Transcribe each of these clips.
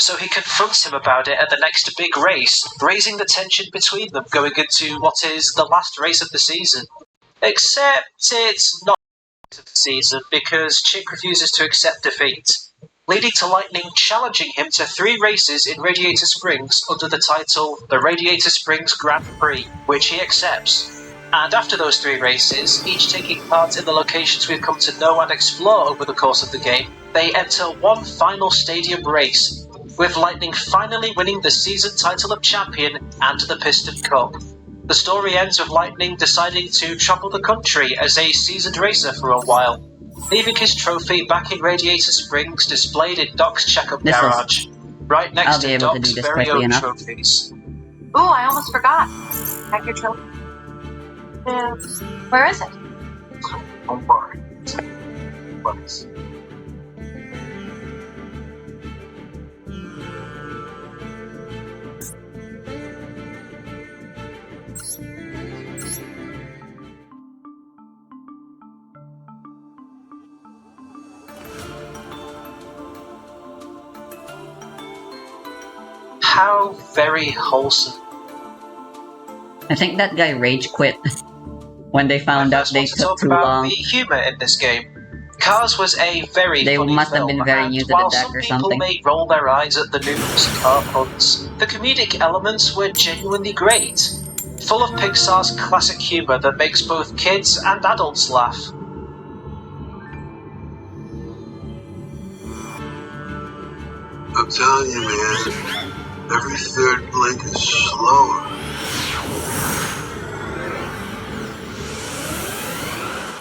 so he confronts him about it at the next big race, raising the tension between them going into what is the last race of the season. Except it's not the race of the season because Chick refuses to accept defeat, leading to Lightning challenging him to 3 races in Radiator Springs under the title the Radiator Springs Grand Prix, which he accepts. And after those 3 races, each taking part in the locations we've come to know and explore over the course of the game, they enter one final stadium race, with Lightning finally winning the season title of champion and the Piston Cup. The story ends with Lightning deciding to travel the country as a seasoned racer for a while, leaving his trophy back in Radiator Springs displayed in Doc's checkup garage, right next to Doc's very own trophies. Ooh, I almost forgot. Pack your trophy. Where is it? Don't worry. Please. How very wholesome. I think that guy rage quit when they found out they took too long. The humour in this game. Cars was a very They funny must have film, been very and new to the while deck some or people something. may roll their eyes at the numerous car puns, the comedic elements were genuinely great, full of Pixar's classic humour that makes both kids and adults laugh. I'm telling you, man, every third blink is slower.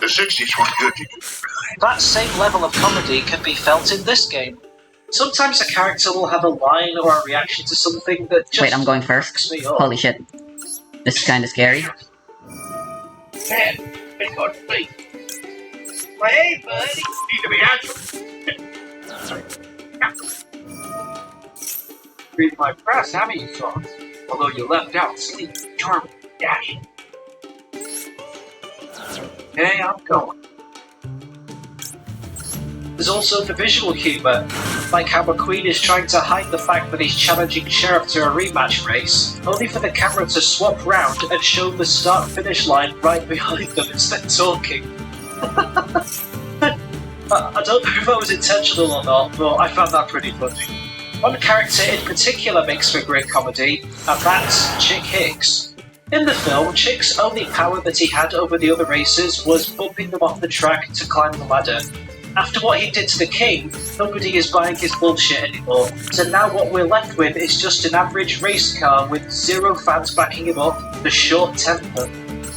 The 60s were good. That same level of comedy can be felt in this game. Sometimes a character will have a line or a reaction to something that just Wait, I'm going first? cracks me up. Holy shit. This is kinda scary. Man, it's hard to see. Well, hey, buddy. Need to be answered. Read my press, haven't you, son? Although you left out sleep, charming, dashing. Hey, I'm going. There's also the visual humour, like how McQueen is trying to hide the fact that he's challenging Sheriff to a rematch race, only for the camera to swap round and show the start-finish line right behind them instead of talking. I don't know if that was intentional or not, but I found that pretty funny. One character in particular makes for great comedy, and that's Chick Hicks. In the film, Chick's only power that he had over the other racers was bumping them off the track to climb the ladder. After what he did to the King, nobody is buying his bullshit anymore, so now what we're left with is just an average race car with 0 fans backing him up, the short temper.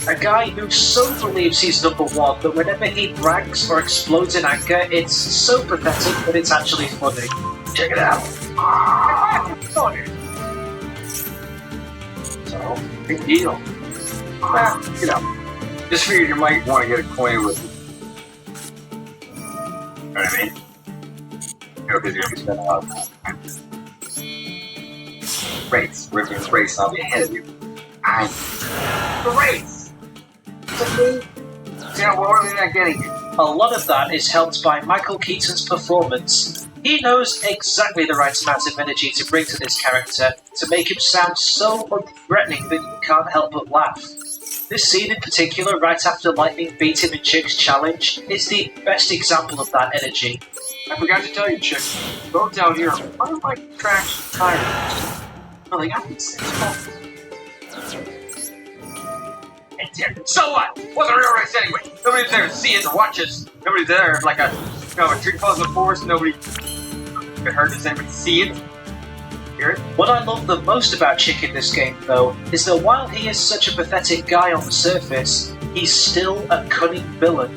A guy who so believes he's number one that whenever he brags or explodes in anger, it's so pathetic that it's actually funny. Check it out. So, big deal. Well, you know, just figured you might want to get acquainted with it. You know what I mean? You know, because you're going to be spending a lot of time. Race. We're going to race. I'll be ahead of you. The race! Yeah, what are they not getting here? A lot of that is helped by Michael Keaton's performance. He knows exactly the right amount of energy to bring to this character to make him sound so unthreatening that you can't help but laugh. This scene in particular, right after Lightning beat him in Chick's challenge, is the best example of that energy. I forgot to tell you, Chick. Roads out here are like trash tires. No, they got these things. So what? What's a real race anyway? Nobody's there to see it or watch us. Nobody's there like a, you know, a tree falls in the forest. Nobody can hurt us. Anybody see it? Hear it? What I love the most about Chick in this game, though, is that while he is such a pathetic guy on the surface, he's still a cunning villain.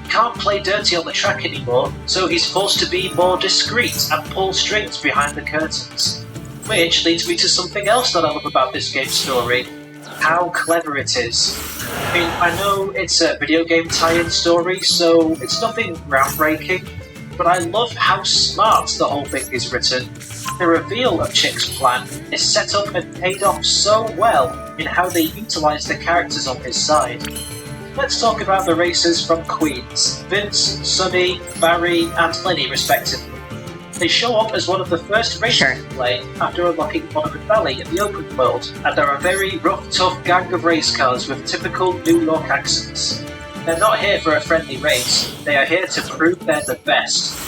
He can't play dirty on the track anymore, so he's forced to be more discreet and pull strings behind the curtains. Which leads me to something else that I love about this game's story. How clever it is. I mean, I know it's a video game tie-in story, so it's nothing groundbreaking, but I love how smart the whole thing is written. The reveal of Chick's plan is set up and paid off so well in how they utilise the characters on his side. Let's talk about the racers from Queens, Vince, Sonny, Barry and Lenny respectively. They show up as one of the first races Sure. to play after unlocking Monument Valley in the open world, and they're a very rough, tough gang of race cars with typical New York accents. They're not here for a friendly race, they are here to prove they're the best.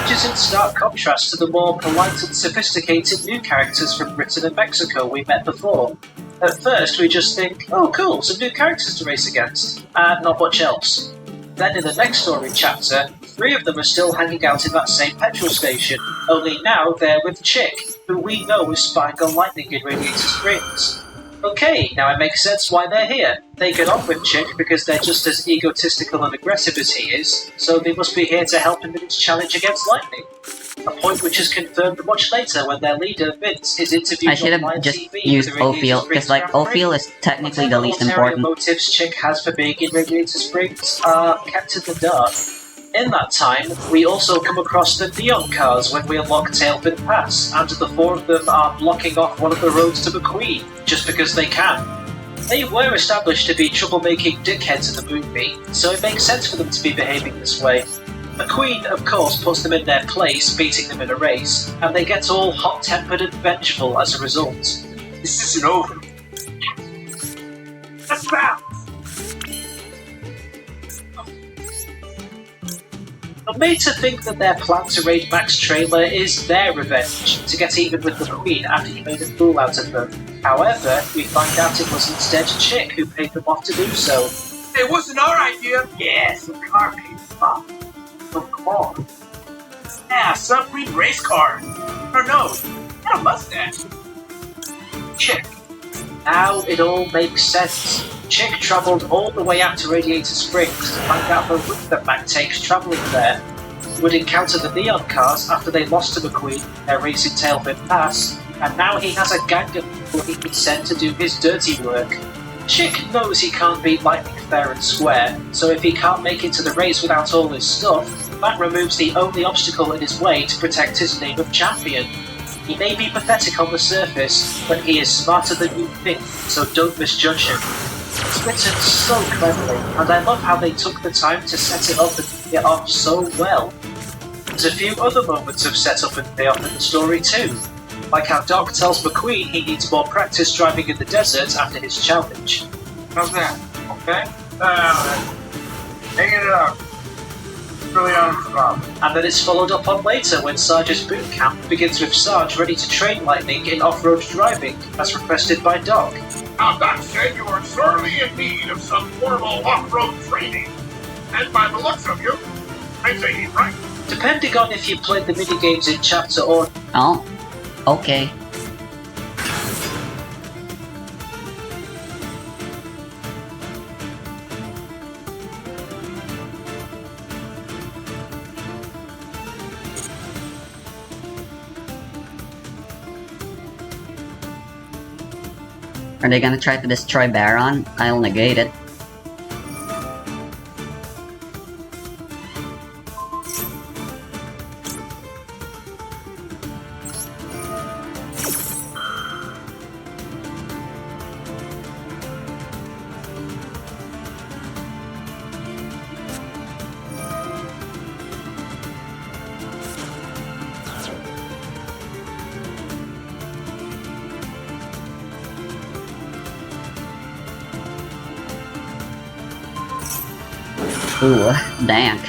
Which is in stark contrast to the more polite and sophisticated new characters from Britain and Mexico we met before. At first we just think, oh cool, some new characters to race against, and not much else. Then in the next story chapter, 3 of them are still hanging out in that same petrol station, only now they're with Chick, who we know is spying on Lightning in Radiator Springs. Okay, now it makes sense why they're here. They get on with Chick because they're just as egotistical and aggressive as he is, so they must be here to help him in his challenge against Lightning. A point which is confirmed much later when their leader, Vince, is interviewed I should on have live just TV used for the Radiator Ophiel, Springs because like Grand Prix. Ophiel is technically the least Whatever ulterior important. motives Chick has for being in Radiator Springs are kept in the dark. In that time, we also come across the neon cars when we unlock Tailfin Pass, and the 4 of them are blocking off one of the roads to McQueen, just because they can. They were established to be troublemaking dickheads in the movie, so it makes sense for them to be behaving this way. McQueen, of course, puts them in their place, beating them in a race, and they get all hot-tempered and vengeful as a result. This isn't over. That's bad. I'm made to think that their plan to raid Mac's trailer is their revenge, to get even with the Queen after he made a fool out of them. However, we find out it was instead Chick who paid them off to do so. It wasn't our idea. Yes, the car paid off. Of course. Yeah, some green race car. Or no, not a mustache. Chick. Now it all makes sense. Chick travelled all the way out to Radiator Springs to find out the route that Mac takes travelling there. He would encounter the neon cars after they lost to McQueen in their race in Tailfin Pass, and now he has a gang of people he can send to do his dirty work. Chick knows he can't beat Lightning fair and square, so if he can't make it to the race without all his stuff, that removes the only obstacle in his way to protect his name of champion. He may be pathetic on the surface, but he is smarter than you think, so don't misjudge him. It's written so cleverly, and I love how they took the time to set it up and pay it off so well. There's a few other moments of setup and payoff in the story too, like how Doc tells McQueen he needs more practice driving in the desert after his challenge. How's that? Okay? Hanging it up. Really on his job. And then it's followed up on later when Sarge's boot camp begins with Sarge ready to train Lightning in off-road driving, as requested by Doc. Now, Doc said you are sorely in need of some formal off-road training. And by the looks of you, I say he's right. Depending on if you played the minigames in chapter or Oh, okay. Are they gonna try to destroy Baron? I'll negate it. Ooh, dank.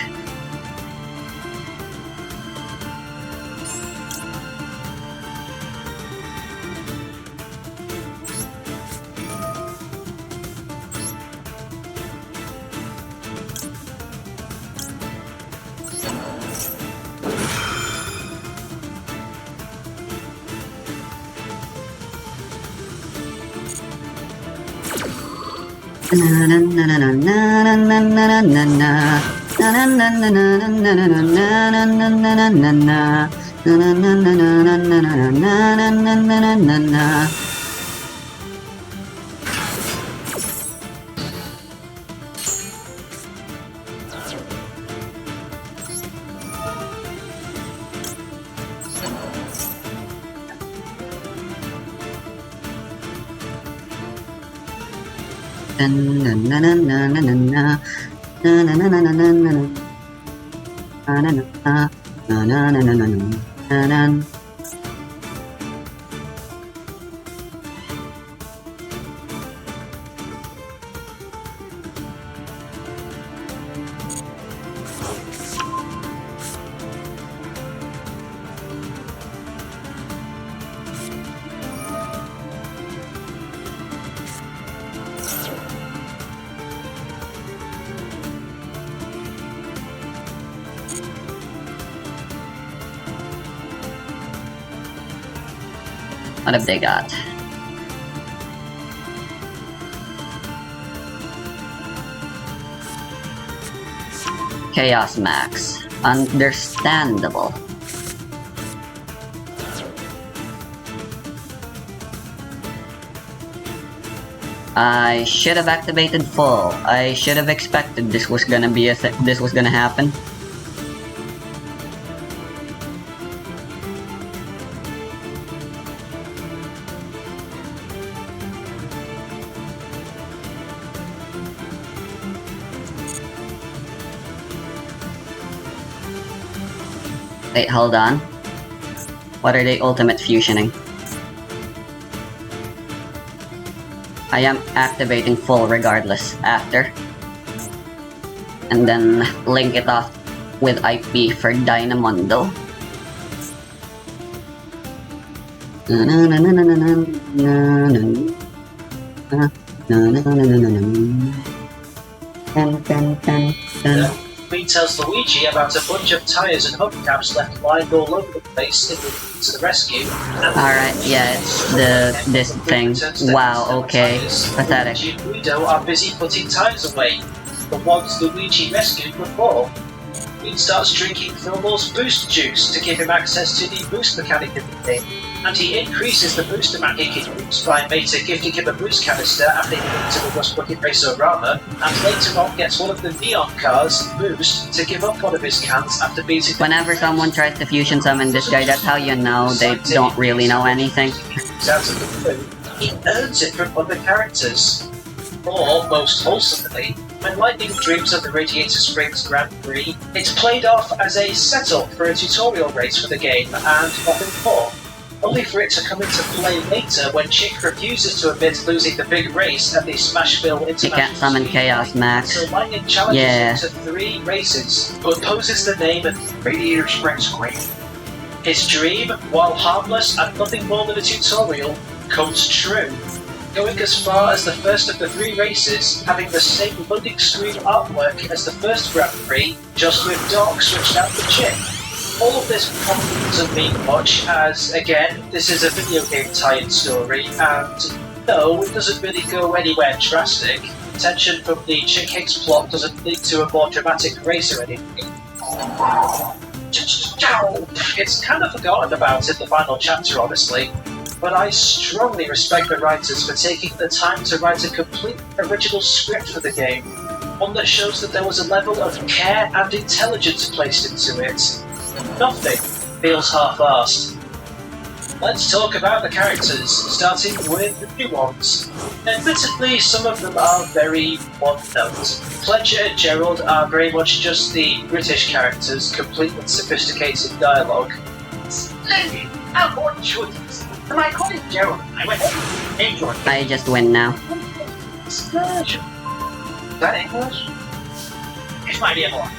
Dun-dun. What have they got? Chaos Max. Understandable. I should have activated full. I should have expected this was gonna be this was gonna happen. Wait, hold on. What are they ultimate fusioning? I am activating full regardless after. And then link it off with IP for Dynamundo. He tells Luigi about a bunch of tires and hubcaps left lying all over the place in the rescue. Alright, yeah, it's this thing. Wow, okay. Pathetic. Luigi and Guido are busy putting tires away, the ones Luigi rescued before. He starts drinking Fillmore's boost juice to give him access to the boost mechanic in the game, and he increases the booster map he can use by Mater gifting him a boost canister after he went to the Rust Bucket Racer Rama, and later on gets one of the neon cars, Boost, to give up one of his cans after beating Whenever someone tries to fusion summon this guy, that's how you know they don't really know anything. out of the blue, he earns it from other characters. Or, most wholesomely, when Lightning dreams of the Radiator Springs Grand Prix, it's played off as a setup for a tutorial race for the game, and nothing more. Only for it to come into play later when Chick refuses to admit losing the big race at the Smashville International. You can't summon Chaos Max. So Lightning challenges him to 3 races, but poses the name Radiator Springs Grand. His dream, while harmless and nothing more than a tutorial, comes true. Going as far as the first of the 3 races, having the same loading screen artwork as the first Grand Prix, just with Doc switched out for Chick. All of this probably doesn't mean much, as, again, this is a video game tie-in story, and no, it doesn't really go anywhere drastic. Tension from the Chick Hicks plot doesn't lead to a more dramatic race or anything. It's kind of forgotten about in the final chapter, honestly, but I strongly respect the writers for taking the time to write a complete original script for the game, one that shows that there was a level of care and intelligence placed into it. Nothing feels half-arsed. Let's talk about the characters, starting with the new ones. Admittedly, some of them are very one-note. Fletcher and Gerald are very much just the British characters, complete with sophisticated dialogue. Splendid! How important choices! Am I calling Gerald? I went enjoy. I just win now. Excursion. Is that English? This might be a more.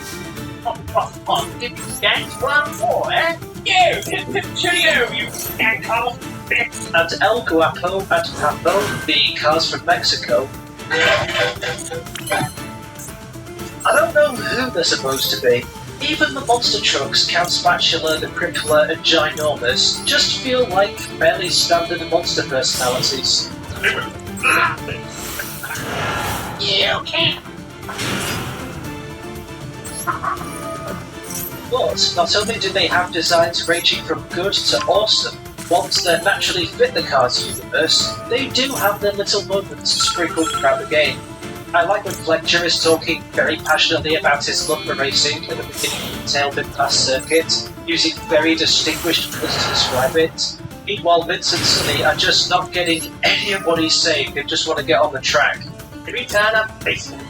Give me thanks one more, eh? You! Cheerio, you stand-tall bitch! And El Guapo and Papo, the cars from Mexico. I don't know who they're supposed to be. Even the monster trucks, Count Spatula, the Crippler, and Ginormous, just feel like fairly standard monster personalities. You can't! But not only do they have designs ranging from good to awesome, ones that naturally fit the Cars universe, they do have their little moments sprinkled throughout the game. I like when Fletcher is talking very passionately about his love for racing at the beginning of the Tailwind Pass circuit, using very distinguished words to describe it. Meanwhile, Vince and Sully are just not getting any of what he's saying, they just want to get on the track. Every turn up basement.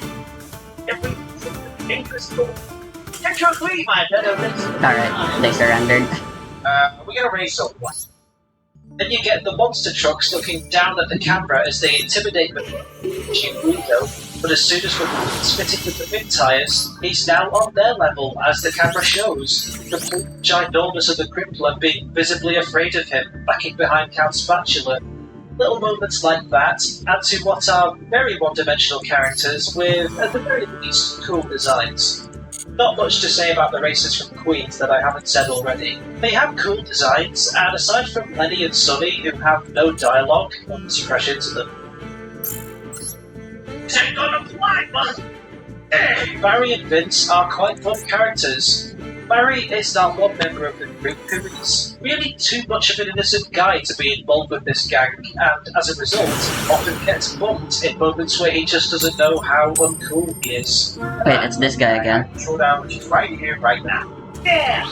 Every dangerous door. Technically, my better Alright, they surrendered. we gonna race or what? Then you get the monster trucks looking down at the camera as they intimidate the Guido, but as soon as McQueen's fitting with the big tyres, he's now on their level as the camera shows. The ginormous of the Crippler being visibly afraid of him, backing behind Count Spatula. Little moments like that add to what are very one-dimensional characters with, at the very least, cool designs. Not much to say about the racers from Queens that I haven't said already. They have cool designs, and aside from Lenny and Sonny, who have no dialogue, once you crash into them, This ain't gonna fly, bud! Hey! Barry and Vince are quite fun characters. Barry is that one member of the group who is really too much of an innocent guy to be involved with this gang, and as a result, often gets bumped in moments where he just doesn't know how uncool he is. Wait, it's this guy again. Showdown, which is right here, right now. Yeah!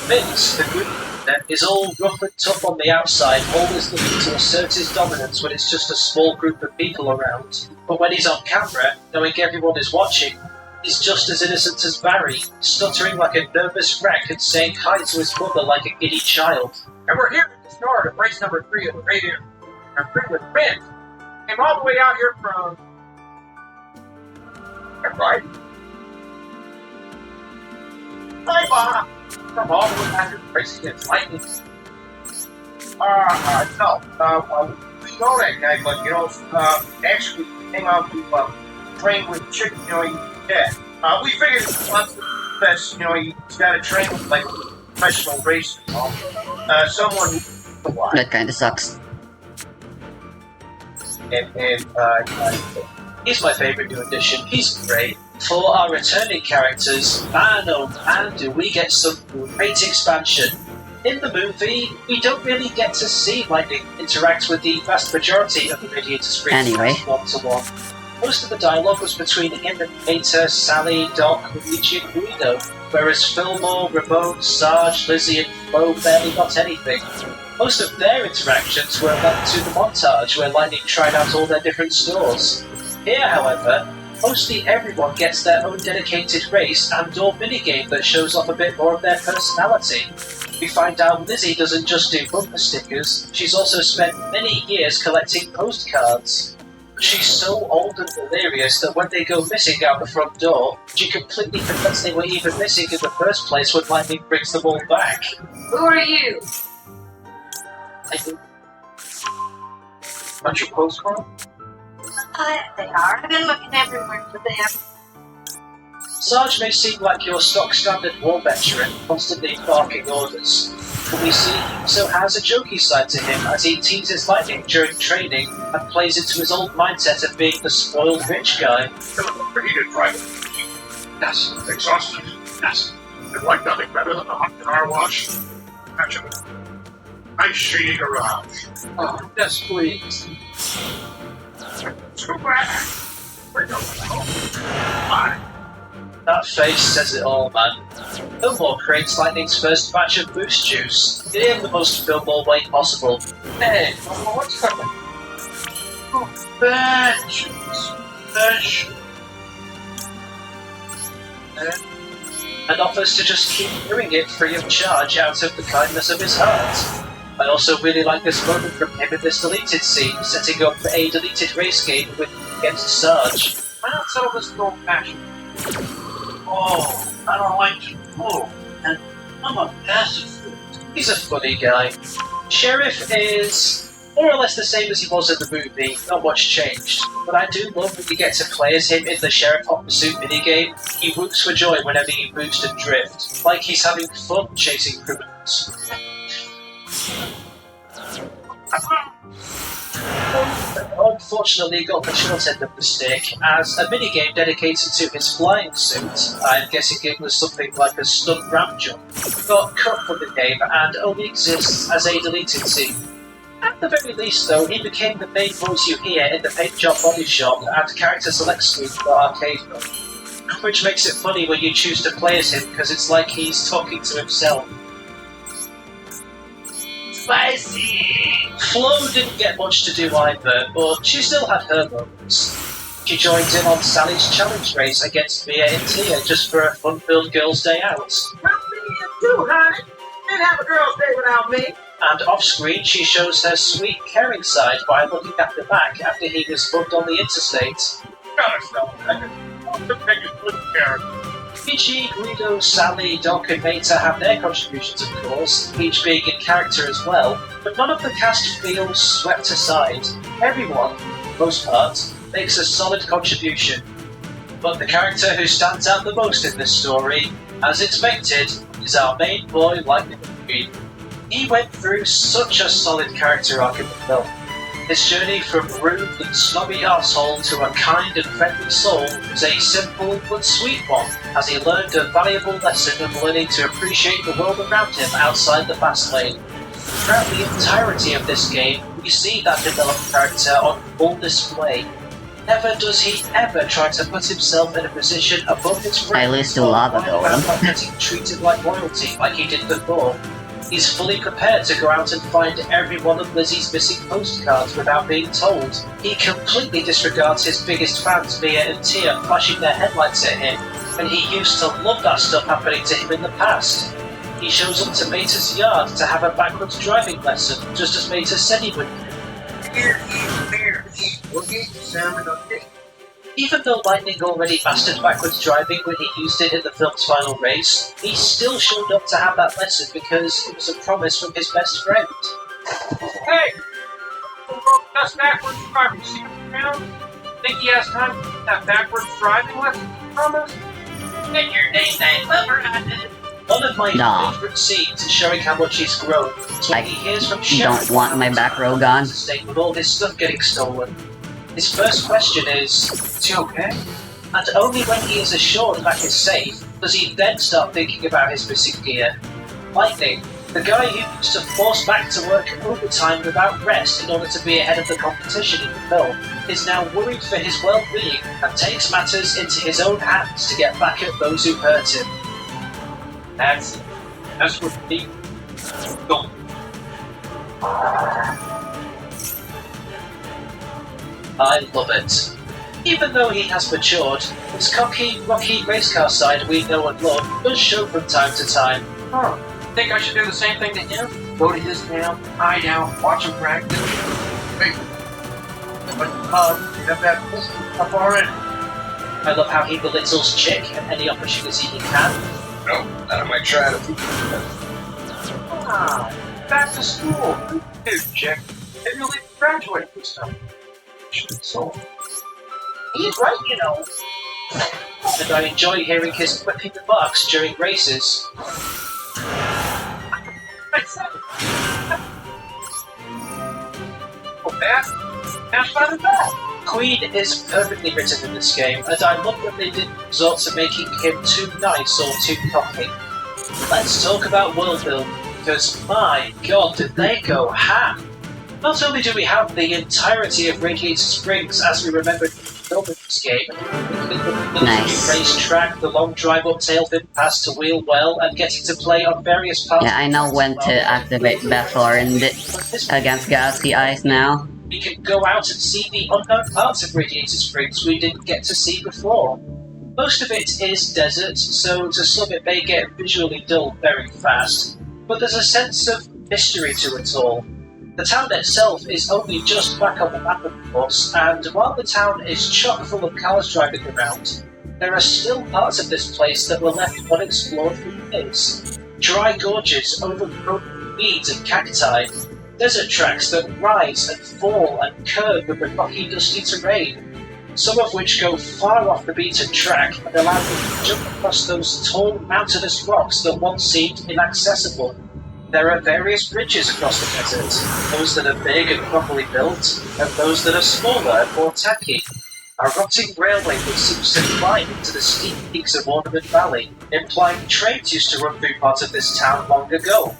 Vince, the group leader, is all rough and tough on the outside, always looking to assert his dominance when it's just a small group of people around. But when he's on camera, knowing everyone is watching, he's just as innocent as Barry, stuttering like a nervous wreck and saying hi to his mother like a giddy child. And we're here at the start of race number 3 of the radio. I'm through with Vince. Came all the way out here from... Right. Bye, Bob. From all the way out here racing against lightning. No. We know that guy, but, actually came out to train with Chick, yeah. We figured once the best, he's got to train with, like, professional racers, someone who... That kinda sucks. He's my favourite new addition, he's great. For our returning characters, man oh man do we get some great expansion. In the movie, we don't really get to see Lightning interact with the vast majority of the Radiator Springs Anyway. one-to-one. Most of the dialogue was between him and Peter, Sally, Doc, Luigi and Guido, whereas Fillmore, Ramon, Sarge, Lizzie and Flo barely got anything. Most of their interactions were led to the montage where Lightning tried out all their different stores. Here, however, mostly everyone gets their own dedicated race and or minigame that shows off a bit more of their personality. We find out Lizzie doesn't just do bumper stickers, she's also spent many years collecting postcards. She's so old and delirious that when they go missing out the front door, she completely forgets they were even missing in the first place when Lightning brings them all back. Who are you? Bunch of postcards? They are. I've been looking everywhere for them. Sarge may seem like your stock standard war veteran, constantly barking orders, but we see he also has a jokey side to him as he teases Lightning during training and plays into his old mindset of being the spoiled rich guy. Overheated driving. Yes. Exhausted. Yes. I'd like nothing better than a hot car wash. Imagine it. Nice shady garage. Oh, yes, please. Too bad. We don't know. Fine. That face says it all, man. Fillmore creates Lightning's first batch of boost juice, in the most Fillmore way possible. Hey, what's coming? Oh, bad juice. Special. And offers to just keep doing it free of charge out of the kindness of his heart. I also really like this moment from him in this deleted scene, setting up a deleted race game against Sarge. Why not settle this with old passion? Oh, I don't like to move, and I'm a pacifist. He's a funny guy. Sheriff is more or less the same as he was in the movie, not much changed. But I do love when you get to play as him in the Sheriff Hot Pursuit minigame. He whoops for joy whenever you boost and drift, like he's having fun chasing criminals. Unfortunately, got the short end of the stick, as a minigame dedicated to his flying suit, I'm guessing it was something like a stunt ramp jump, got cut from the game and only exists as a deleted scene. At the very least, though, he became the main voice you hear in the paint job body shop and character select screen for arcade mode, which makes it funny when you choose to play as him because it's like he's talking to himself. Spicy! Flo didn't get much to do either, but she still had her moments. She joined in on Sally's challenge race against Mia and Tia just for a fun-filled girls' day out. Too, honey. Didn't have a girl's day without me. And off-screen, she shows her sweet, caring side by looking at the back after he was bumped on the interstate. Peachy, Guido, Sally, Doc, and Meta have their contributions, of course, each being in character as well, but none of the cast feels swept aside. Everyone, for the most part, makes a solid contribution. But the character who stands out the most in this story, as expected, is our main boy, Lightning McQueen. He went through such a solid character arc in the film. His journey from rude and snobby arsehole to a kind and friendly soul was a simple but sweet one, as he learned a valuable lesson of learning to appreciate the world around him outside the fast lane. Throughout the entirety of this game, we see that developed character on full display. Never does he ever try to put himself in a position above his friends. I used to love it, While not getting treated like royalty like he did before. He's fully prepared to go out and find every one of Lizzie's missing postcards without being told. He completely disregards his biggest fans, Mia and Tia, flashing their headlights at him, and he used to love that stuff happening to him in the past. He shows up to Meta's yard to have a backwards driving lesson, just as Meta said he would. Even though Lightning already mastered backwards driving when he used it in the film's final race, he still showed up to have that lesson because it was a promise from his best friend. Hey! That's backwards driving. See him around? Think he has time to get that backwards driving lesson from us? Take your name, One of my Nah. favourite scenes showing how much he's grown is when I he hears from don't Sheriff want my back row gone. with all his stuff getting stolen. His first question is he okay? And only when he is assured that he's safe does he then start thinking about his missing gear. Lightning, the guy who used to force back to work overtime without rest in order to be ahead of the competition in the film, is now worried for his well-being and takes matters into his own hands to get back at those who hurt him. That's what he don't. I love it. Even though he has matured, his cocky, rocky race car side we know and love does show from time to time. Huh. Think I should do the same thing to him? Go to his town, hide out, watch him practice? But, you have that up already. I love how he belittles Chick at any opportunity he can. No, I might try to. Wow, back to school. Dude, Chick, maybe you'll graduate this time. So, He's right, you know. And I enjoy hearing his quippy remarks during races. oh, that's not as bad. Queen is perfectly written in this game, and I love that they didn't resort to making him too nice or too cocky. Let's talk about world building, because my god did they go ham! Not only do we have the entirety of Radiator Springs as we remember filming this game, Nice. the racetrack, the long drive up Tailfin Pass to Wheel Well, and getting to play on various parts. Yeah, I know when to activate Bethor against Galaxy Eyes now. We can go out and see the unknown parts of Radiator Springs we didn't get to see before. Most of it is desert, so to some it may get visually dull very fast, but there's a sense of mystery to it all. The town itself is only just back on the map, of course, and while the town is chock full of cars driving around, there are still parts of this place that were left unexplored for years. Dry gorges overgrown with weeds and cacti, desert tracks that rise and fall and curve with the rocky, dusty terrain, some of which go far off the beaten track and allow you to jump across those tall, mountainous rocks that once seemed inaccessible. There are various bridges across the desert, those that are big and properly built, and those that are smaller and more tacky. A rotting railway that seems to climb into the steep peaks of Ornament Valley, implying trains used to run through parts of this town long ago.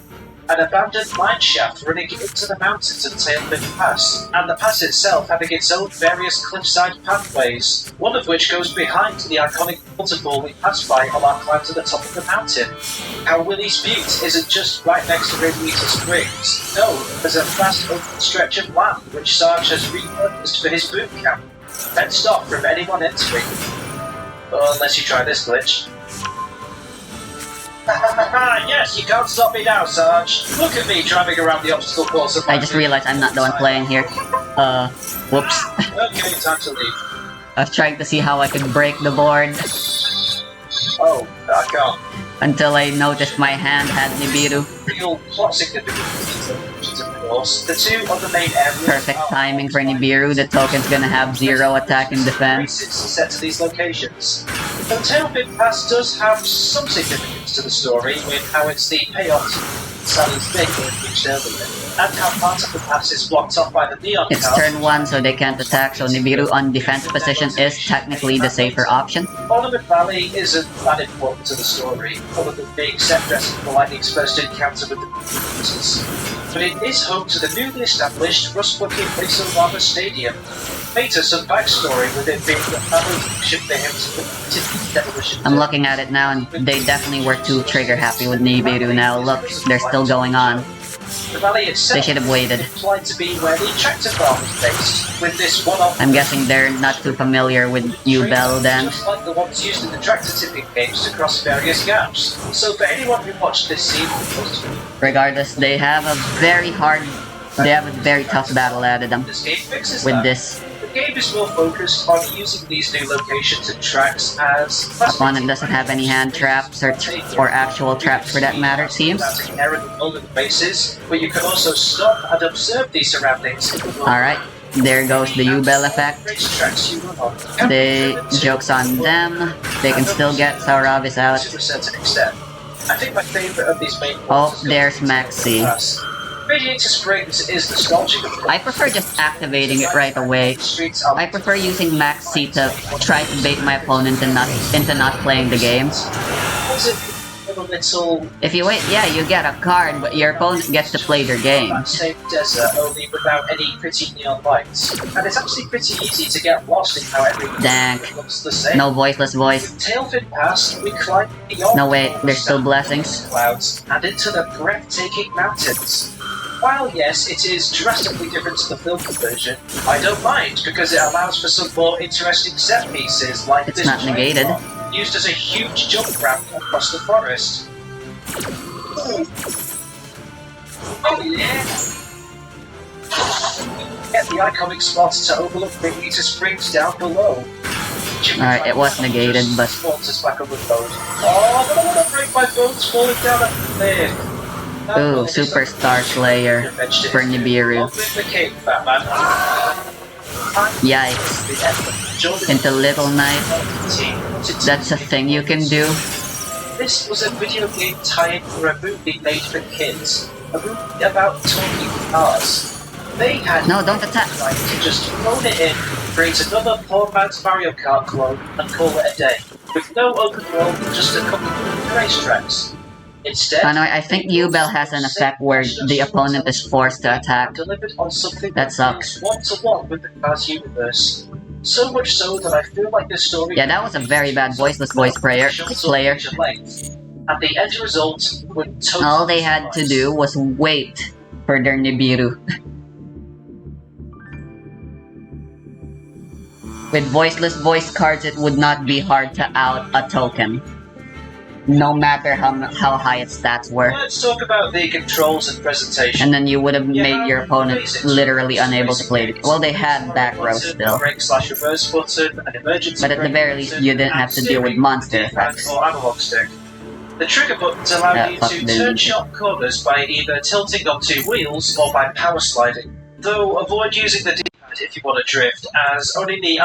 An abandoned mine shaft running into the mountains of Tailfin Pass, and the pass itself having its own various cliffside pathways, one of which goes behind the iconic waterfall we passed by on our climb to the top of the mountain. How Willie's Butte isn't just right next to Radiator Springs. No, there's a vast open stretch of land which Sarge has repurposed for his boot camp. Fenced off from anyone entering. Unless you try this glitch. Yes, you can't stop me now, Sarge. Look at me driving around the obstacle course of I just realized I'm not the one playing here. Whoops. Okay, time to leave. I was trying to see how I could break the board Oh, I can't. until I noticed my hand had Nibiru. Real plot significance of course. The two other main areas Perfect are timing for Nibiru. The token's gonna have 0 attack and defense. races set to these locations. The Tailbit Pass does have some significance to the story, with how it's the payoff to Sally's big reached earlier, and how part of the pass is blocked off by the neon It's card. turn 1, so they can't attack, so Nibiru on defense position is technically the safer option. Ornament Valley isn't that important to the story, other than being set dressing for Lightning's first encounter with the Princess. But it is home to the newly established rust-looking Lava Stadium. Later, some backstory with it being the family ship for him to demolition. I'm looking at it now, and they definitely were too trigger happy with Nibiru now. Look, they're still going on. The valley itself They should have waited. is implied to be where the tractor farm is based, with this one-off. I'm guessing they're not too familiar with Ubel then. Just like the ones used in the tractor tipping games to cross various gaps. So for anyone who watched this scene, Regardless, they have a very tough battle ahead of them this game fixes with that. this. The game is more focused on using these new locations and tracks as Opponent doesn't have any hand traps or actual traps for that matter, it seems. That's inherent in all of the bases, but you can also stop and observe these surroundings. Alright, there goes the Ubel effect. Racetracks you run on. The joke's on them. They can still get Sauravis out. To a certain extent. I think my favorite of these main Oh, ones is there's Maxi. Radiator Springs is nostalgic. I prefer just activating it right away. I prefer using Maxi to try to bait my opponent into not playing the game. Was it a little If you wait, yeah, you get a card, but your opponent gets to play their game. that same desert, only without any pretty neon lights? And it's actually pretty easy to get lost in how everything Dank. looks the same. No voiceless voice. Tailfin Pass, we climb beyond No wait, there's still blessings. clouds and into the breathtaking mountains. While yes, it is drastically different to the film version, I don't mind because it allows for some more interesting set pieces like It's this not train negated. car, used as a huge jump ramp across the forest. Oh yeah! Get the iconic spot to overlook Radiator Springs down below. Alright, it was negated, but Spawns us back on the boat. Oh, I don't want to break my boats falling down a cliff. ooh, Superstar Slayer for Nibiru. Yikes. Into Little Knight. That's a thing you can do. This was a video game tie-in for a movie made for kids. A movie about talking cars. They had No, don't attack. to just phone it in, create another poor man's Mario Kart clone, and call it a day. With no open world, just a couple of racetracks. Instead, Oh no, I think Ubel has an effect where the opponent is forced to attack. delivered on something That sucks. feels one-to-one with the Cars universe. So much so that I feel like this story... Yeah, that was a very bad voiceless voice player. And the end result would totally All they had to do was wait for their Nibiru. With voiceless voice cards, it would not be hard to out a token. No matter how high its stats were. Let's talk about the controls and presentation. And then you would have made your opponent literally unable to play it. Well, they had back row still. Brake/reverse button, an emergency But at the brake very least, button, you didn't have to deal with steering, monster D-pad, effects. or analog stick. The trigger buttons allow Yeah, you fuck to the- turn sharp corners by either tilting on two wheels or by power sliding. Though avoid using the D-pad if you want to drift, as only the